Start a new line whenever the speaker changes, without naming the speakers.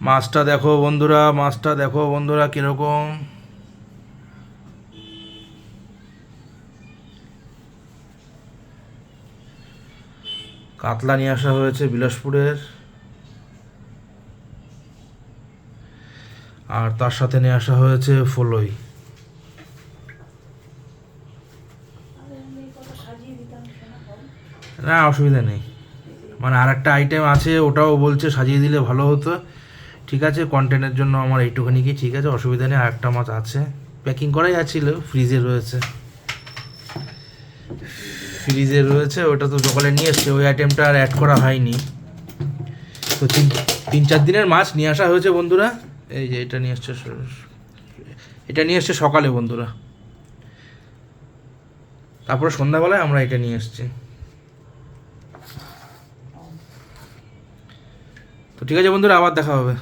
মাছটা দেখো বন্ধুরা, মাছটা দেখো বন্ধুরা কিরকম। কাতলা নিয়ে আসা হয়েছে বিলাসপুরের, আর তার সাথে নিয়ে আসা হয়েছে ফলই। না অসুবিধা নেই, মানে আর একটা আইটেম আছে, ওটাও বলছে সাজিয়ে দিলে ভালো হতো। ঠিক আছে, কন্টেন্টের জন্য আমার এইটুখানি কি, ঠিক আছে অসুবিধা নেই। আর একটা মাছ আছে, প্যাকিং করাই আছিল, ফ্রিজে রয়েছে, ফ্রিজে রয়েছে, ওটা তো সকালে নিয়ে এসছে, ওই আইটেমটা আর অ্যাড করা হয়নি। তো 3-4 দিনের মাছ নিয়ে আসা হয়েছে বন্ধুরা। এই যে এটা নিয়ে এসছে, এটা নিয়ে এসছে সকালে বন্ধুরা, তারপরে সন্ধ্যাবেলায় আমরা এটা নিয়ে এসছি। তো ঠিক আছে বন্ধুরা, আবার দেখা হবে।